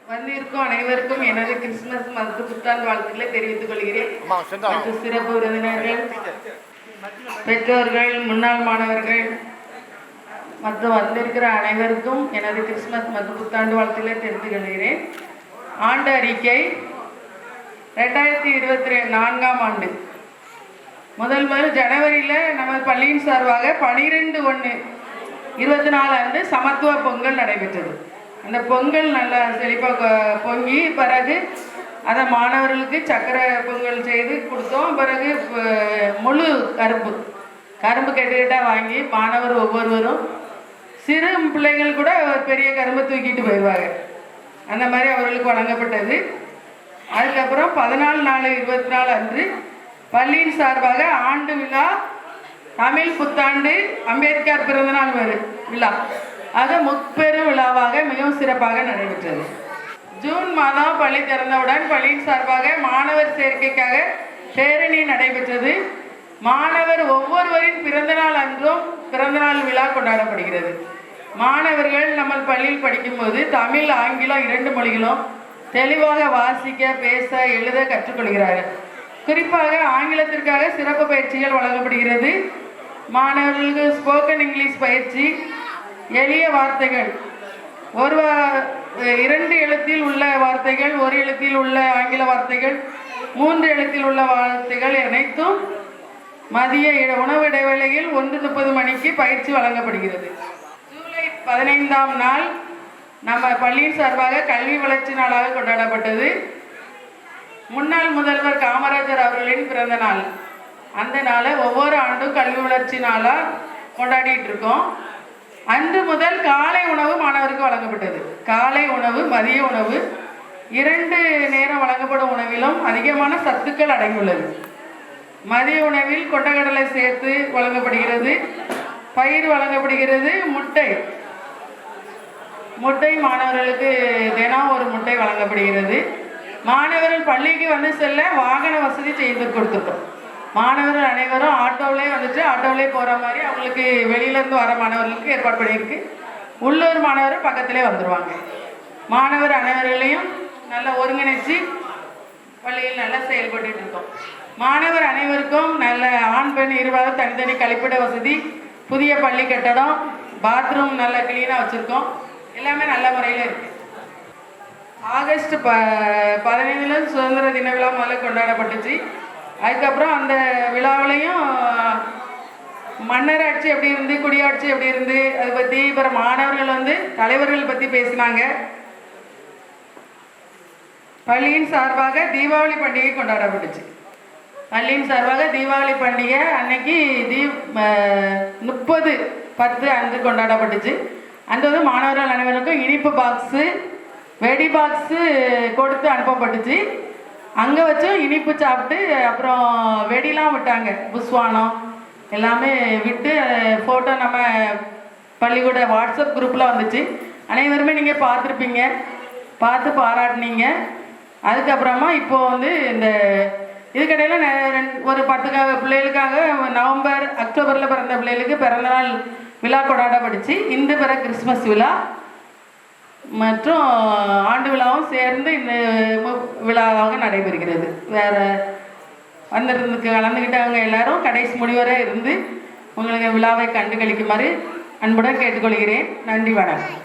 வந்திருக்கும் அனைவருக்கும் எனது கிறிஸ்துமஸ் மற்றும் புத்தாண்டு வாழ்த்துக்களை தெரிவித்துக் கொள்கிறேன். மற்றும் சிறப்பு விருந்தினர்கள், பெற்றோர்கள், முன்னாள் மாணவர்கள் மற்றும் வந்திருக்கிற அனைவருக்கும் எனது கிறிஸ்துமஸ் மற்றும் புத்தாண்டு வாழ்த்துக்களை தெரிவித்துக் கொள்கிறேன். ஆண்டு அறிக்கை 2024 ஆண்டு முதல் ஜனவரியில் நம்ம பள்ளியின் சார்பாக 12/1/24 அன்று சமத்துவ பொங்கல் நடைபெற்றது. அந்த பொங்கல் நல்லா செழிப்பாக பொங்கி பிறகு அதை மாணவர்களுக்கு சக்கரை பொங்கல் செய்து கொடுத்தோம். பிறகு முழு கரும்பு கெட்டுக்கிட்டால் வாங்கி மாணவர் ஒவ்வொருவரும் சிறு பிள்ளைகள் கூட பெரிய கரும்பை தூக்கிட்டு போயிடுவாங்க. அந்த மாதிரி அவர்களுக்கு வழங்கப்பட்டது. அதுக்கப்புறம் 14/4/24 அன்று பள்ளியின் சார்பாக ஆண்டு விழா, தமிழ் புத்தாண்டு, அம்பேத்கர் பிறந்தநாள் விழா ஆக முப்பெரும் விழாவாக மிகவும் சிறப்பாக நடைபெற்றது. ஜூன் மாதம் பள்ளி திறந்தவுடன் பள்ளியின் சார்பாக மாணவர் சேர்க்கைக்காக பேரணி நடைபெற்றது. மாணவர் ஒவ்வொருவரின் பிறந்தநாள் அன்றும் பிறந்தநாள் விழா கொண்டாடப்படுகிறது. மாணவர்கள் நம்ம பள்ளியில் படிக்கும்போது தமிழ், ஆங்கிலம் 2 மொழிகளும் தெளிவாக வாசிக்க, பேச, எழுத கற்றுக்கொள்கிறார்கள். குறிப்பாக ஆங்கிலத்திற்காக சிறப்பு பயிற்சிகள் வழங்கப்படுகிறது. மாணவர்களுக்கு ஸ்போக்கன் இங்கிலீஷ் பயிற்சி, எளிய வார்த்தைகள், 2 எழுத்தில் உள்ள வார்த்தைகள், 1 எழுத்தில் உள்ள ஆங்கில வார்த்தைகள், 3 எழுத்தில் உள்ள வார்த்தைகள் அனைத்தும் மதிய உணவு இடைவேளையில் 1:30 மணிக்கு பயிற்சி வழங்கப்படுகிறது. ஜூலை 15ஆம் நாள் நம்ம பள்ளியின் சார்பாக கல்வி வளர்ச்சி நாளாக கொண்டாடப்பட்டது. முன்னாள் முதல்வர் காமராஜர் அவர்களின் பிறந்த நாள். அந்த நாளை ஒவ்வொரு ஆண்டும் கல்வி வளர்ச்சி நாளாக கொண்டாடிட்டு இருக்கோம். அன்று முதல் காலை உணவு மாணவருக்கு வழங்கப்பட்டது. காலை உணவு, மதிய உணவு 2 நேரம் வழங்கப்படும் உணவிலும் அதிகமான சத்துக்கள் அடங்கியுள்ளது. மதிய உணவில் கொண்டக்கடலை சேர்த்து வழங்கப்படுகிறது, பயிர் வழங்கப்படுகிறது, முட்டை மாணவர்களுக்கு தினம் 1 முட்டை வழங்கப்படுகிறது. மாணவர்கள் பள்ளிக்கு வந்து செல்ல வாகன வசதி செய்து கொடுத்துருக்கோம். மாணவர்கள் அனைவரும் ஆட்டோவிலே வந்துட்டு ஆட்டோவிலே போகிற மாதிரி அவங்களுக்கு வெளியிலேருந்து வர மாணவர்களுக்கு ஏற்பாடு பண்ணியிருக்கு. உள்ளூர் மாணவர் பக்கத்திலே வந்துடுவாங்க. மாணவர் அனைவர்களையும் நல்லா ஒருங்கிணைச்சு பள்ளியில் நல்லா செயல்பட்டு இருக்கோம். மாணவர் அனைவருக்கும் நல்ல ஆண், பெண் இருவரும் தனித்தனி கழிப்பிட வசதி, புதிய பள்ளி கட்டடம், பாத்ரூம் நல்லா கிளீனாக வச்சுருக்கோம். எல்லாமே நல்ல முறையில் இருக்குது. ஆகஸ்ட் 15 சுதந்திர தின விழா முதல்ல கொண்டாடப்பட்டுச்சு. அதுக்கப்புறம் அந்த விழாவிலையும் மன்னராட்சி எப்படி இருந்து, குடியாட்சி எப்படி இருந்து, அதை பற்றி அப்புறம் மாணவர்கள் வந்து தலைவர்கள் பற்றி பேசினாங்க. பள்ளியின் சார்பாக தீபாவளி பண்டிகை கொண்டாடப்பட்டுச்சு. பள்ளியின் சார்பாக தீபாவளி பண்டிகை அன்னைக்கு 30/10 அன்று கொண்டாடப்பட்டுச்சு. அந்த வந்து மாணவர்கள் அனைவருக்கும் இனிப்பு பாக்ஸு, வெடி பாக்ஸு கொடுத்து அனுப்பப்பட்டுச்சு. அங்கே வச்சும் இனிப்பு சாப்பிட்டு அப்புறம் வெடிலாம் விட்டாங்க. புஸ்வானம் எல்லாமே விட்டு ஃபோட்டோ நம்ம பள்ளிக்கூட வாட்ஸ்அப் குரூப்பில் வந்துச்சு. அனைவருமே நீங்கள் பார்த்துருப்பீங்க, பார்த்து பாராட்டினீங்க. அதுக்கப்புறமா இப்போது வந்து இந்த இதுக்கடையில் ஒரு 10 பிள்ளைகளுக்காக நவம்பர், அக்டோபரில் பிறந்த பிள்ளைகளுக்கு பிறந்தநாள் விழா கொண்டாடப்பட்டுச்சு. இந்த பிற கிறிஸ்மஸ் விழா மற்றும் ஆண்டு விழாவும் சேர்ந்து இந்த விழாவாக நடைபெறுகிறது. வேறு கலந்துக்கிட்டவங்க எல்லாரும் கடைசி முடிவரை இருந்து உங்களுக்கு விழாவை கண்டுகளிக்குமாறு அன்புடன் கேட்டுக்கொள்கிறேன். நன்றி, வணக்கம்.